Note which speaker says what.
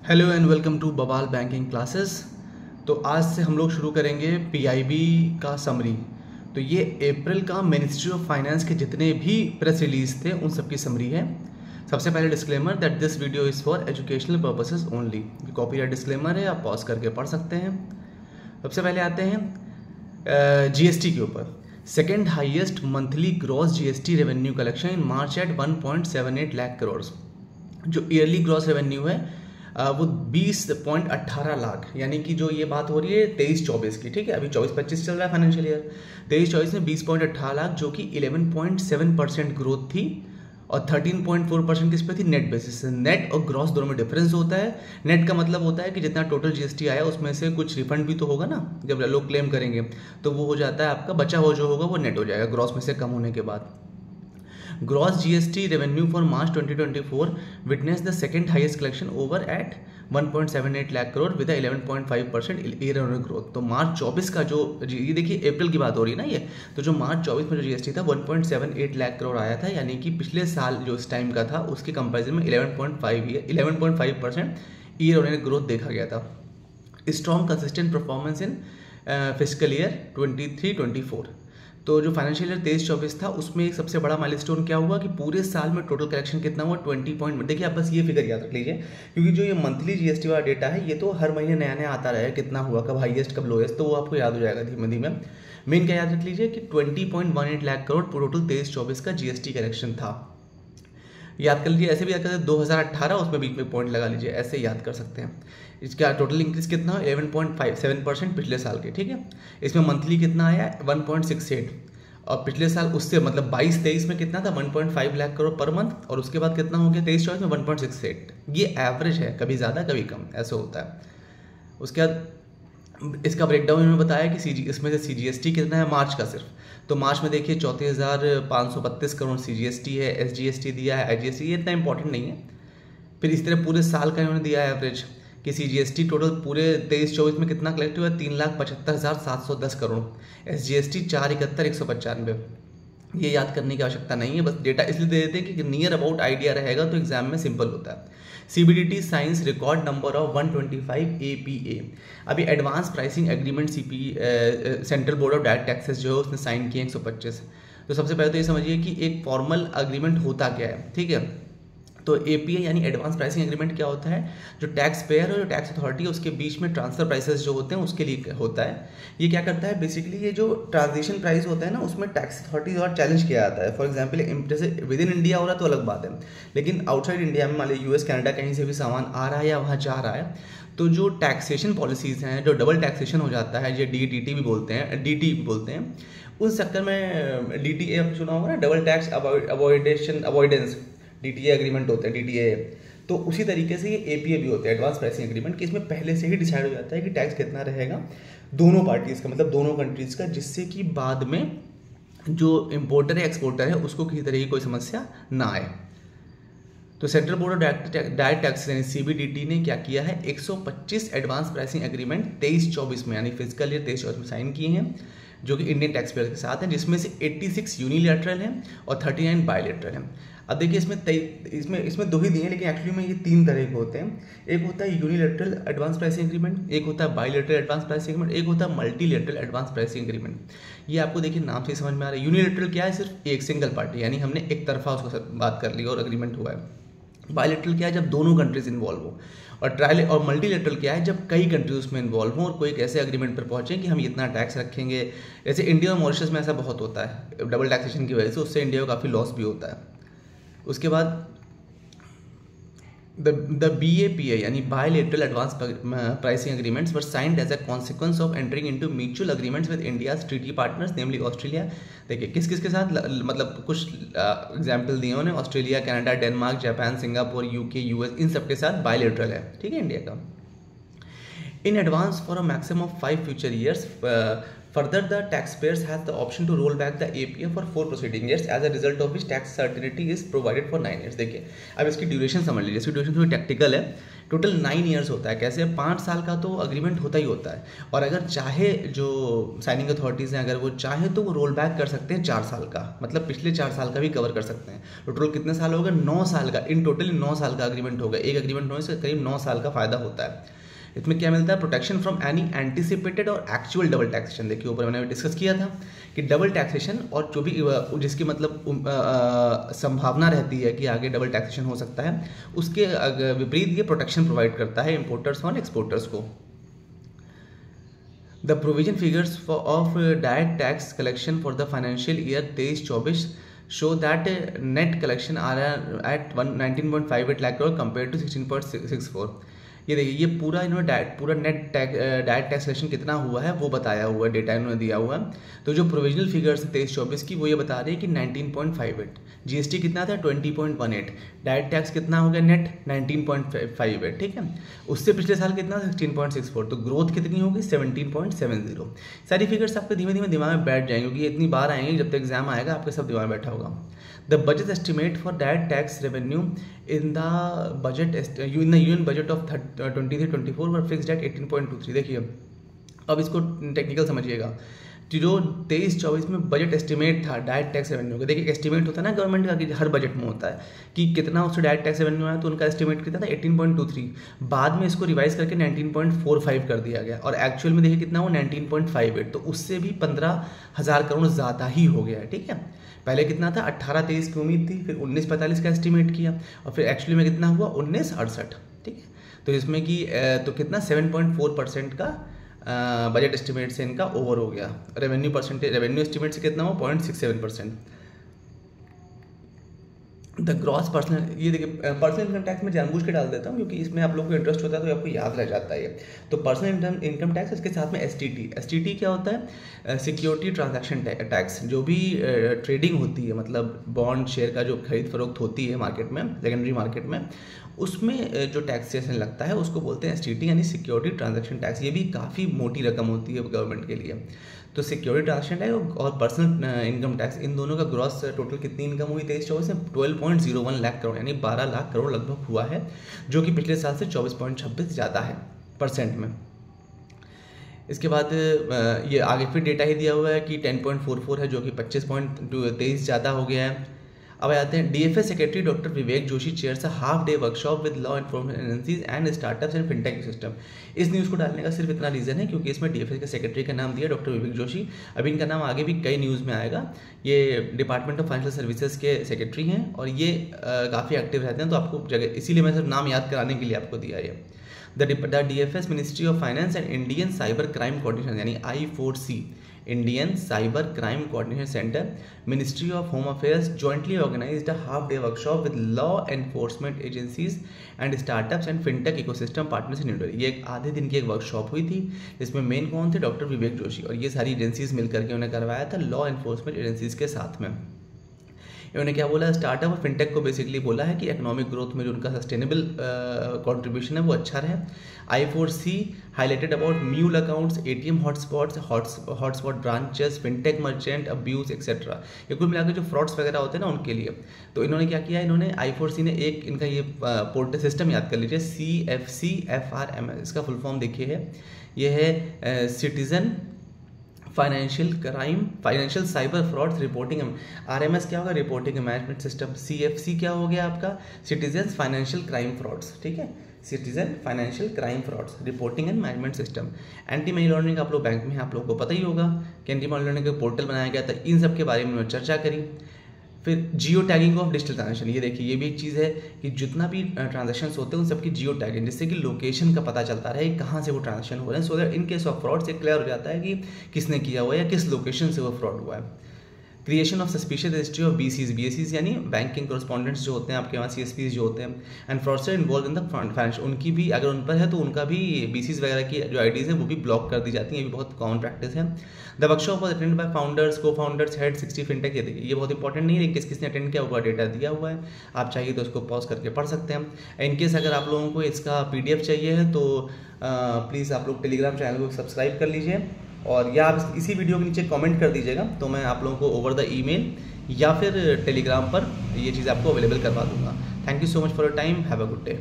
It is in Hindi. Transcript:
Speaker 1: हेलो एंड वेलकम टू बवाल बैंकिंग क्लासेस। तो आज से हम लोग शुरू करेंगे पीआईबी का समरी। तो ये अप्रैल का मिनिस्ट्री ऑफ फाइनेंस के जितने भी प्रेस रिलीज थे उन सब की समरी है। सबसे पहले disclaimer that this video is for educational purposes only. Copyright disclaimer है, आप पॉज करके पढ़ सकते हैं। सबसे पहले आते हैं जीएसटी के ऊपर। Second highest monthly gross GST revenue collection in March at 1.78 lakh crore. जो ईयरली ग्रॉस रेवेन्यू है वो 20.18 लाख, यानी कि जो ये बात हो रही है 23-24 की, ठीक है। अभी 24-25 चल रहा है फाइनेंशियल ईयर। 23-24 में 20.18 लाख, जो कि 11.7% ग्रोथ थी और 13.4% किस पे थी, नेट बेसिस से। नेट और ग्रॉस दोनों में डिफरेंस होता है। नेट का मतलब होता है कि जितना टोटल जीएसटी आया उसमें से कुछ रिफंड भी तो होगा ना, जब लोग क्लेम करेंगे तो वो हो जाता है आपका, बचा हुआ जो होगा वो नेट हो जाएगा ग्रॉस में से कम होने के बाद। Gross GST revenue for March 2024 witnessed the second highest collection over at 1.78 lakh crore with a 11.5% year on growth. तो मार्च 24 का जो, ये देखिए अप्रैल की बात हो रही है ना ये, तो जो मार्च 24 में जो जीएसटी था 1.78 लाख करोड़ आया था, यानी कि पिछले साल जो इस टाइम का था उसके कंपैरिजन में 11.5% ईयर ऑन ग्रोथ देखा गया था। Strong consistent performance in physical year 23-24। तो जो फाइनेंशियल ईयर 23-24 था उसमें एक सबसे बड़ा माइलस्टोन क्या हुआ कि पूरे साल में टोटल कलेक्शन कितना हुआ, 20 पॉइंट। देखिए आप बस ये फिगर याद रख लीजिए, क्योंकि जो ये मंथली जीएसटी वाला डेटा है ये तो हर महीने नया नया आता रहा है, कितना हुआ, कब हाईएस्ट कब लोएस्ट, तो वो आपको याद हो जाएगा धीमे धीमे। मेन क्या याद रख लीजिए कि 20.18 लाख करोड़ टोटल 23-24 का जीएसटी कलेक्शन था। याद कर लीजिए, ऐसे भी याद कर सकते हैं 2018 उसमें बीच में पॉइंट लगा लीजिए, ऐसे याद कर सकते हैं। इसका टोटल इंक्रीज कितना, 11.57% पिछले साल के, ठीक है। इसमें मंथली कितना आया, 1.68, और पिछले साल उससे मतलब 22-23 में कितना था, 1.5 लाख करोड़ पर मंथ, और उसके बाद कितना हो गया 23-24 में 1.68। ये एवरेज है, कभी ज़्यादा कभी कम, ऐसा होता है। उसके बाद इसका ब्रेकडाउन इन्होंने बताया कि इसमें से सीजीएसटी कितना है मार्च का सिर्फ, तो मार्च में देखिए 34,532 करोड़ सीजीएसटी है, एसजीएसटी दिया है, आईजीएसटी, ये इतना इंपॉर्टेंट नहीं है। फिर इस तरह पूरे साल का इन्होंने दिया है एवरेज कि सीजीएसटी टोटल पूरे 23-24 में कितना कलेक्ट हुआ, 3,75,710 करोड़, एसजीएसटी 471,195। ये याद करने की आवश्यकता नहीं है, बस डेटा इसलिए दे देते हैं कि नियर अबाउट आइडिया रहेगा तो एग्जाम में सिंपल होता है। CBDT signs record number of 125 APA. अभी advance pricing agreement central board of direct taxes जो है उसने साइन किए 125। तो सबसे पहले तो ये समझिए कि एक फॉर्मल अग्रीमेंट होता क्या है, ठीक है। तो एपीए यानी एडवांस प्राइसिंग एग्रीमेंट क्या होता है, जो टैक्स पेयर और जो टैक्स अथॉरिटी है उसके बीच में ट्रांसफर प्राइसेस जो होते हैं उसके लिए होता है। ये क्या करता है बेसिकली, ये जो ट्रांजिशन प्राइस होता है ना उसमें टैक्स अथॉरिटी द्वारा चैलेंज किया जाता है। फॉर एग्जांपल जैसे विद इन इंडिया हो रहा है तो अलग बात है, लेकिन आउटसाइड इंडिया में मान लीजिए यूएस कनाडा कहीं से भी सामान आ रहा है या वहाँ जा रहा है, तो जो टैक्सेशन पॉलिसीज़ हैं, जो डबल टैक्सेशन हो जाता है, जो डीटीटी भी बोलते हैं, डीटी भी बोलते हैं, उस चक्कर में डीटीए आप सुना होगा ना, double tax avoidance DTA agreement होते हैं, डीटीए। तो उसी तरीके से ये एपीए भी होते हैं, एडवांस प्राइसिंग एग्रीमेंट, कि इसमें पहले से ही डिसाइड हो जाता है कि टैक्स कितना रहेगा दोनों पार्टीज़ का, मतलब दोनों कंट्रीज़ का, जिससे कि बाद में जो इम्पोर्टर है एक्सपोर्टर है उसको किसी तरह की कोई समस्या ना आए। तो central board of direct taxes यानी सीबीडीटी ने क्या किया है, 125 एडवांस प्राइसिंग एग्रीमेंट 23-24 में यानी फिजिकल ईयर 23-24 में साइन किए हैं, जो कि इंडियन टैक्स पेयर के साथ हैं, जिसमें से 86 यूनिलैटरल हैं और 39 बायलैटरल हैं। अब देखिए इसमें दो ही दिए हैं, लेकिन एक्चुअली में ये 3 तरह के होते हैं। एक होता है यूनिलैटरल एडवांस प्राइसिंग एग्रीमेंट, एक होता है बायलैटरल एडवांस प्राइसिंग एग्रीमेंट, एक होता है मल्टीलैटरल एडवांस प्राइसिंग एग्रीमेंट। ये आपको देखिए नाम से समझ में आ रहा है। यूनिलैटरल क्या है, सिर्फ एक सिंगल पार्टी, यानी हमने एक तरफा उसको बात कर ली और एग्रीमेंट हुआ है। बायलैटरल क्या है, जब दोनों कंट्रीज इन्वॉल्व हो। और मल्टीलैटरल क्या है, जब कई कंट्रीज उसमें इन्वॉल्व हों और कोई एक ऐसे एग्रीमेंट पर पहुंचे कि हम इतना टैक्स रखेंगे। जैसे इंडिया और मॉरिशस में ऐसा बहुत होता है, डबल टैक्सेशन की वजह से उससे इंडिया को काफ़ी लॉस भी होता है। उसके बाद द BAPA यानी bilateral advance pricing agreements were signed as a consequence of entering into mutual agreements with India's treaty partners namely Australia. देखिए किस किस के साथ, मतलब कुछ एग्जाम्पल दिए उन्होंने, Australia, Canada, Denmark, Japan, Singapore, UK, US, इन सब के साथ बायलैटरल है, ठीक है, इंडिया का। In advance for a maximum of 5 future years Further, the taxpayers has the option to roll back the APF for 4 proceeding years, as a result of which tax certainty is provided for 9 years. देखिए अब इसकी ड्यूरेशन समझ लीजिए, इसकी ड्यूरेशन थोड़ी टेक्निकल है। टोटल 9 ईयर्स होता है। कैसे? 5 साल का तो अग्रीमेंट होता ही होता है, और अगर चाहे जो साइनिंग अथॉरिटीज़ हैं, अगर वो चाहे तो वो रोल बैक कर सकते हैं 4 साल का, मतलब पिछले 4 साल का भी कवर कर सकते हैं। तो टोटल कितने साल होगा? 9 साल का। इन टोटल 9 साल का अग्रीमेंट होगा। एक अग्रीमेंट होने से करीब 9 साल का फायदा होता है। इसमें क्या मिलता है? प्रोटेक्शन फ्रॉम एनी एंटिसिपेटेड और एक्चुअल डबल टैक्सेशन। देखिए ऊपर मैंने डिस्कस किया था कि डबल टैक्सेशन और जो भी जिसकी मतलब संभावना रहती है कि आगे डबल टैक्सेशन हो सकता है, उसके विपरीत ये प्रोटेक्शन प्रोवाइड करता है इम्पोर्टर्स और एक्सपोर्टर्स को। The provision figures of direct tax collection for the financial year 23-24 show that net collection are at 19.58 lakh crore compared to 16.64। ये देखिए ये पूरा इन्होंने पूरा नेट डायरेक्ट टैक्स कलेक्शन कितना हुआ है वो बताया हुआ है, डेटा इन्होंने दिया हुआ है। तो जो प्रोविजनल फिगर्स 23-24 की वो ये बता रही है कि 19.58, जीएसटी कितना था? 20.18, डायरेक्ट टैक्स कितना हो गया नेट? 19.58, ठीक है। उससे पिछले साल कितना? 16.64। तो ग्रोथ कितनी होगी? 17.70। सारी फिगर्स आपके धीमे धीमे दिमाग में बैठ जाएंगे, क्योंकि इतनी बार आएंगे, जब तक एग्जाम आएगा आपके सब दिमाग में बैठा होगा। The budget estimate for direct tax revenue in the union budget of 23-24 were fixed at 18.23। देखिए अब इसको टेक्निकल समझिएगा। जो 23-24 में बजट एस्टिमेट था डायरेक्ट टैक्स रेवेन्यू का, देखिए एस्टिमेट होता है ना गवर्नमेंट का, कि हर बजट में होता है कि कितना उससे डायरेक्ट टैक्स रेवेन्यू आया, तो उनका एस्टिमेट कितना था? 18.23। बाद में इसको रिवाइज करके 19.45 कर दिया गया, और एक्चुअल में देखिए कितना हुआ? 19.58। तो उससे भी 15,000 करोड़ ज़्यादा ही हो गया है, ठीक है। पहले कितना था? 18-23 की उम्मीद थी, फिर 19-45 का एस्टिमेट किया, और फिर एक्चुअली में कितना हुआ? 19-68, ठीक है। तो इसमें कि तो कितना 7.4% का बजट एस्टिमेट से इनका ओवर हो गया। रेवेन्यू एस्टिमेट से कितना हुआ? 0.67%। द ग्रॉस पर्सनल, ये देखिए पर्सनल इनकम टैक्स में जानबूझ के डाल देता हूँ क्योंकि इसमें आप लोग को इंटरेस्ट होता है तो आपको याद रह जाता है ये। तो पर्सनल इनकम टैक्स, इसके साथ में एसटीटी क्या होता है? Security transaction tax. जो भी ट्रेडिंग होती है, मतलब बॉन्ड शेयर का जो खरीद फरोख्त होती है मार्केट में, सेकेंडरी मार्केट में, उसमें जो टैक्सेशन लगता है उसको बोलते हैं एसटीटी, यानी सिक्योरिटी ट्रांजैक्शन टैक्स। ये भी काफ़ी मोटी रकम होती है गवर्नमेंट के लिए। तो सिक्योरिटी ट्रांजैक्शन टैक्स और पर्सनल इनकम टैक्स, इन दोनों का ग्रॉस टोटल कितनी इनकम हुई 23-24 में? 12.01 लाख करोड़, यानी 12 लाख करोड़ लगभग हुआ है, जो कि पिछले साल से 24.26 ज़्यादा है परसेंट में। इसके बाद ये आगे फिर डेटा ही दिया हुआ है कि 10.44 है, जो कि 25.23 ज़्यादा हो गया है। अब आते हैं DFS secretary doctor Vivek Joshi chairs a half day workshop with law enforcement agencies and startups and fintech system. इस न्यूज़ को डालने का सिर्फ इतना रीज़न है क्योंकि इसमें डीएफएस के सेक्रेटरी का नाम दिया डॉक्टर विवेक जोशी। अभी इनका नाम आगे भी कई न्यूज़ में आएगा। ये डिपार्टमेंट ऑफ फाइनेंशियल सर्विसेज के सेक्रेटरी हैं और ये काफ़ी एक्टिव रहते हैं, तो आपको जगह इसीलिए मैं सिर्फ नाम याद कराने के लिए आपको दिया है। The DFS ministry of finance and Indian cyber crime coordination, यानी I4C, Indian cyber crime coordination centre, ministry of home affairs jointly organised a half day workshop with law enforcement agencies and startups and fintech ecosystem partners in India. ये एक आधे दिन की एक वर्कशॉप हुई थी, जिसमें मेन कौन थे? डॉक्टर विवेक जोशी, और ये सारी एजेंसीज मिलकर के उन्हें करवाया था लॉ एनफोर्समेंट एजेंसीज के साथ में। इन्होंने क्या बोला? स्टार्टअप और फिनटेक को बेसिकली बोला है कि इकोनॉमिक ग्रोथ में जो उनका सस्टेनेबल कंट्रीब्यूशन है वो अच्छा रहे। I4C highlighted about mule accounts, ATM hotspot branches, fintech merchant abuse etcetera. ये कुल मिलाकर जो फ्रॉड्स वगैरह होते हैं ना उनके लिए। तो इन्होंने क्या किया? इन्होंने I4C ने एक इनका ये पोर्टल सिस्टम याद कर लीजिए, CFC-FRM, इसका फुल फॉर्म देखिए है, ये है citizen financial cyber frauds reporting. RMS क्या होगा? Reporting management system. CFC क्या हो गया आपका? सिटीजन फाइनेंशियल क्राइम फ्रॉड्स, ठीक है, citizen financial crime frauds reporting and management system. Anti money laundering आप लोग बैंक में आप लोग को पता ही होगा कि एंटी मनी लॉन्ड्रिंग का पोर्टल बनाया गया था। इन सब के बारे में चर्चा करी। फिर geo tagging of digital transaction, ये देखिए ये भी एक चीज़ है कि जितना भी ट्रांजेक्शंस होते हैं उन सबकी जियो टैगिंग, जिससे कि लोकेशन का पता चलता रहे कहाँ से वो ट्रांजेक्शन हो रहे हैं, so that in case of fraud से क्लियर हो जाता है कि किसने किया हुआ है या किस लोकेशन से वो फ्रॉड हुआ है। Creation of suspicious registry of BCs यानी बैंकिंग कॉरेस्पॉन्डेंट्स जो होते हैं आपके वहाँ, CSPs जो होते हैं, and fraudster involve in the financial, उनकी भी अगर उन पर है तो उनका भी BCs वगैरह की जो IDs हैं वो भी ब्लॉक कर दी जाती हैं। ये भी बहुत कॉमन प्रैक्टिस है। The workshop was attended by founders, co founders, head 60 fintech. ये बहुत इंपॉर्टेंट नहीं है किस किसने अटेंड किया हुआ, डेटा दिया हुआ है, आप चाहिए तो उसको पॉज करके पढ़ सकते हैं। इनकेस अगर आप लोगों को इसका PDF चाहिए है तो प्लीज़ आप लोग टेलीग्राम चैनल को सब्सक्राइब कर लीजिए और या आप इसी वीडियो के नीचे कमेंट कर दीजिएगा, तो मैं आप लोगों को ओवर द ईमेल या फिर टेलीग्राम पर ये चीज़ आपको अवेलेबल करवा दूंगा। Thank you so much for your time, have a good day.